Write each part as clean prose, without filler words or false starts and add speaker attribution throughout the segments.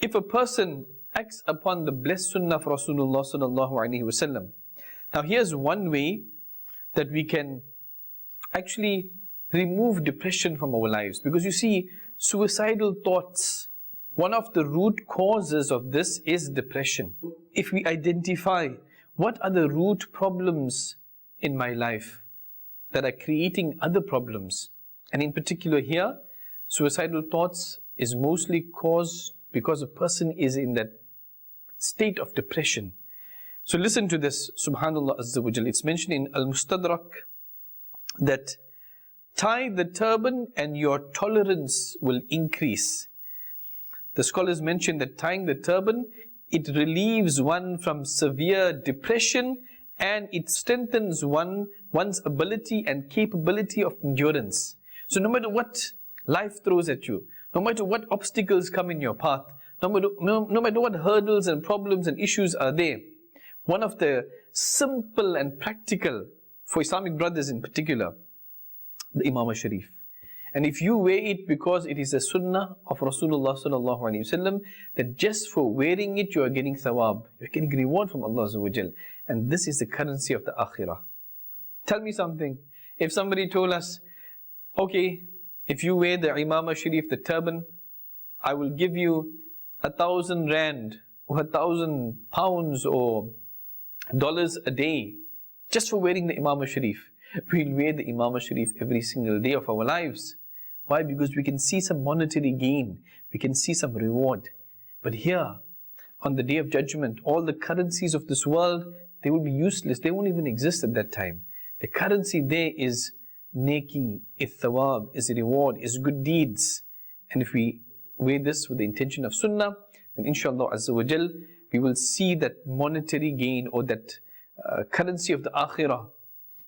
Speaker 1: if a person acts upon the blessed sunnah of Rasulullah sallallahu alaihi wasallam. Now here's one way that we can actually remove depression from our lives. Because you see, suicidal thoughts, one of the root causes of this is depression. If we identify what are the root problems in my life that are creating other problems, and in particular here, suicidal thoughts is mostly caused because a person is in that state of depression. So listen to this, subhanallah azza wa jal. It's mentioned in Al-Mustadrak that tie the turban and your tolerance will increase. The scholars mention that tying the turban, it relieves one from severe depression and it strengthens one's ability and capability of endurance. So no matter what life throws at you, no matter what obstacles come in your path, no matter what hurdles and problems and issues are there, one of the simple and practical, for Islamic brothers in particular, the Imam Sharif. And if you wear it because it is a sunnah of Rasulullah sallallahu alaihi wasallam, that just for wearing it you are getting thawab, you are getting reward from Allah azza wa jal. And this is the currency of the akhirah. Tell me something. If somebody told us, okay, if you wear the Imam Sharif, the turban, I will give you 1,000 rand or 1,000 pounds or dollars a day just for wearing the Imam Sharif. We'll wear the Imam Sharif every single day of our lives. Why? Because we can see some monetary gain, we can see some reward. But here, on the Day of Judgment, all the currencies of this world, they will be useless, they won't even exist at that time. The currency there is neki, is thawab, is reward, is good deeds. And if we weigh this with the intention of sunnah, then inshallah azza wa jal, we will see that monetary gain or that currency of the akhirah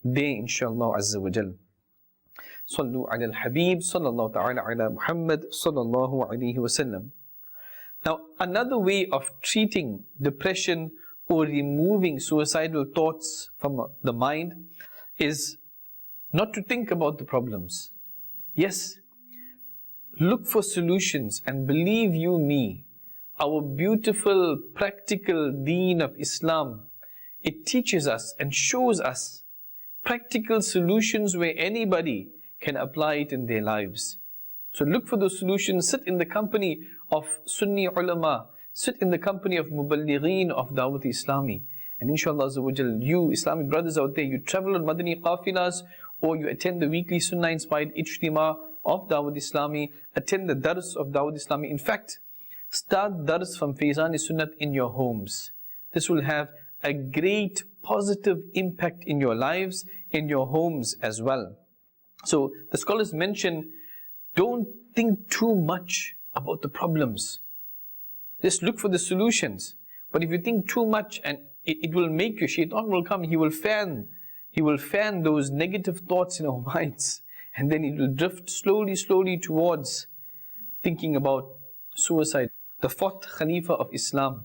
Speaker 1: there, inshallah azza wa jal. Sallu ala al-Habib, sallallahu ta'ala ala Muhammad, sallallahu alayhi wa sallam. Now, another way of treating depression or removing suicidal thoughts from the mind is not to think about the problems. Yes, look for solutions, and believe you me, our beautiful practical deen of Islam, it teaches us and shows us practical solutions where anybody can apply it in their lives. So look for those solutions, sit in the company of Sunni ulama, sit in the company of muballighin of Dawat Islami, and inshallah azza wa jal, you Islamic brothers out there, you travel on Madani qafilas or you attend the weekly Sunnah inspired ijtima of Dawat Islami, attend the dars of Dawat Islami. In fact, start dars from Faizan Sunnat in your homes. This will have a great positive impact in your lives, in your homes as well. So the scholars mention, don't think too much about the problems. Just look for the solutions. But if you think too much, and it will make you, shaitan will come, he will fan those negative thoughts in our minds. And then it will drift slowly towards thinking about suicide. The fourth Khalifa of Islam,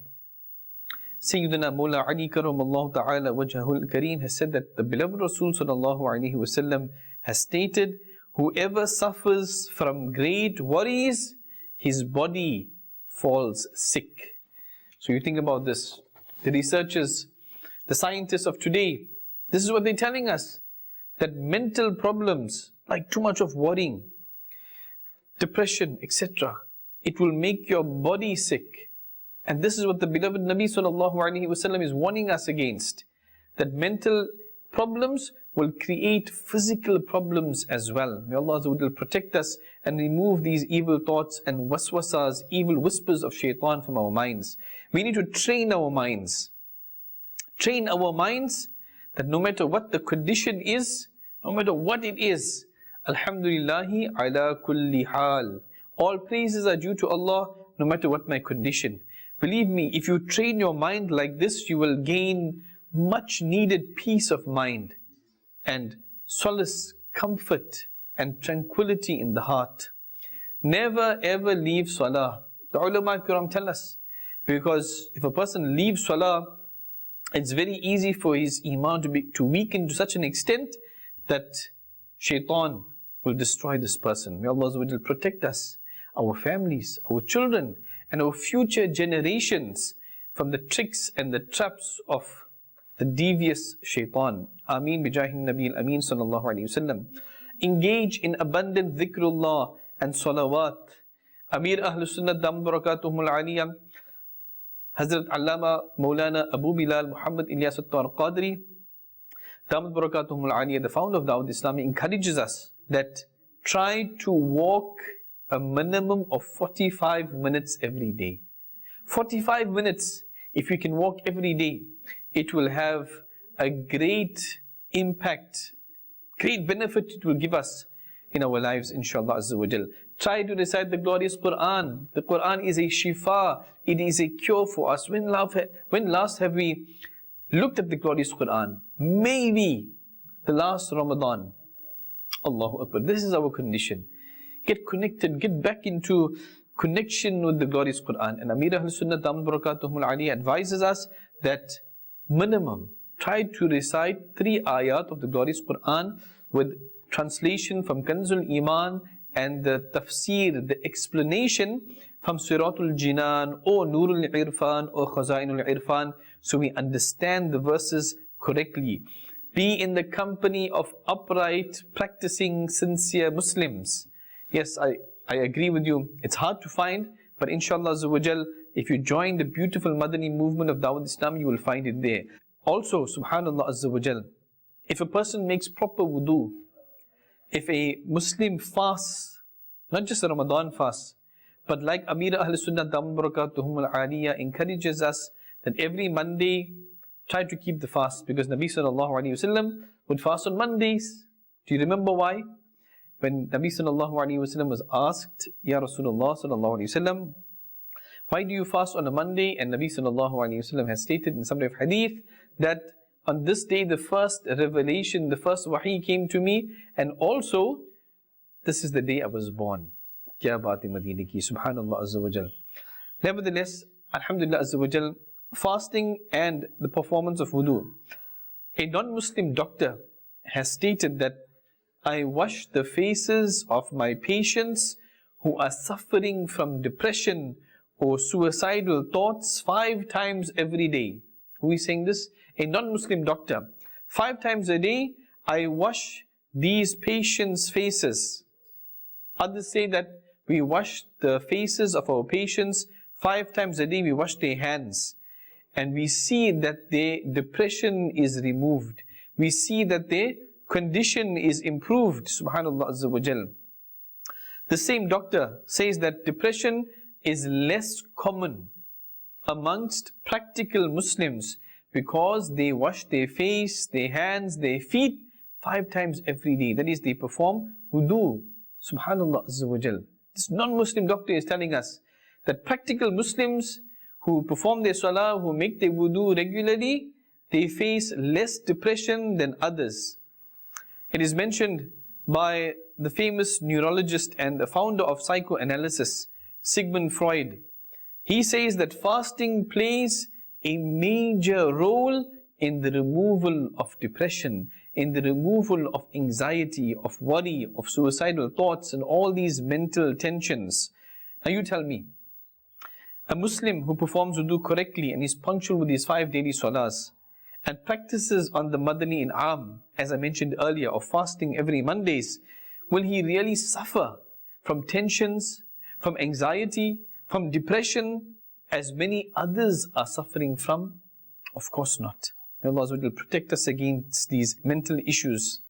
Speaker 1: Sayyidina Mawla Ali karamallahu ta'ala wajhahul kareem, has said that the beloved Rasul sallallahu alaihi wasallam has stated, whoever suffers from great worries, his body falls sick. So you think about this. The researchers, the scientists of today, this is what they're telling us, that mental problems like too much of worrying, depression, etc., it will make your body sick. And this is what the beloved Nabi sallallahu alaihi wasallam is warning us against, that mental problems will create physical problems as well. May Allah Azza wa Jal protect us and remove these evil thoughts and waswasas, evil whispers of shaitan from our minds. We need to train our minds. Train our minds that no matter what the condition is, no matter what it is, Alhamdulillahi ala kulli hal. All praises are due to Allah, no matter what my condition. Believe me, if you train your mind like this, you will gain much needed peace of mind and solace, comfort and tranquility in the heart. Never ever leave salah. The ulama kiram tell us, because if a person leaves salah, it's very easy for his iman to weaken to such an extent that shaitan will destroy this person. May Allah Azza wa Jal protect us, our families, our children, and our future generations from the tricks and the traps of the devious shaitan. Ameen bijahin Nabil Ameen sallallahu alayhi wasallam. Engage in abundant dhikrullah and salawat. Amir Ahlus Sunnah Dam Barakatuhumul Aliyah, Hazrat Allama Maulana Abu Bilal Muhammad Ilyas At-Qadri, Damat Barakatuhumul Aliyah, the founder of Dawud Islami, encourages us that try to walk a minimum of 45 minutes every day. 45 minutes, if you can walk every day, it will have a great impact, great benefit it will give us in our lives, inshallah Azza wa Jal. Try to recite the glorious Quran. The Quran is a shifa, it is a cure for us. When last have we looked at the glorious Quran? Maybe the last Ramadan. Allahu Akbar. This is our condition. Get connected, get back into connection with the glorious Quran. And Amir Ahlus Sunnah Dam Barakatuhumul Aliyah advises us that minimum, try to recite 3 ayat of the glorious Quran with translation from Kanzul Iman and the tafsir, the explanation from Siratul Jinan or Nurul Irfan or Khazainul Irfan, so we understand the verses correctly. Be in the company of upright, practicing, sincere Muslims. Yes, I agree with you. It's hard to find, but inshallah Azza wa Jal, if you join the beautiful Madani movement of Dawud Islam, you will find it there. Also, subhanallah Azza wa Jal, if a person makes proper wudu, if a Muslim fasts, not just a Ramadan fast, but like Amir Ahl Sunnah Dam Barakatuhumul Aliyah encourages us that every Monday, try to keep the fast, because Nabi sallallahu alayhi wasallam would fast on Mondays. Do you remember why? When Nabi sallallahu alayhi wasallam was asked, Ya Rasulullah sallallahu alayhi wasallam, why do you fast on a Monday? And Nabi sallallahu alayhi wasallam has stated in some of hadith that on this day the first revelation, the first wahi came to me, and also this is the day I was born. Kya baat hai Madina ki, subhanallah azza wa jal. Nevertheless, alhamdulillah azza wa jal, fasting and the performance of wudu. A non-Muslim doctor has stated that I wash the faces of my patients who are suffering from depression or suicidal thoughts 5 times every day. Who is saying this? A non-Muslim doctor. 5 times a day, I wash these patients' faces. Others say that we wash the faces of our patients 5 times a day, we wash their hands. And we see that their depression is removed. We see that their condition is improved. Subhanallah Azza wa Jal. The same doctor says that depression is less common amongst practical Muslims because they wash their face, their hands, their feet 5 times every day. That is, they perform wudu. Subhanallah Azza wa Jal. This non-Muslim doctor is telling us that practical Muslims who perform their salah, who make their wudu regularly, they face less depression than others. It is mentioned by the famous neurologist and the founder of psychoanalysis, Sigmund Freud. He says that fasting plays a major role in the removal of depression, in the removal of anxiety, of worry, of suicidal thoughts, and all these mental tensions. Now you tell me, a Muslim who performs wudu correctly and is punctual with his 5 daily salahs and practices on the Madani In'am, as I mentioned earlier, of fasting every Mondays, will he really suffer from tensions, from anxiety, from depression, as many others are suffering from? Of course not. May Allah protect us against these mental issues.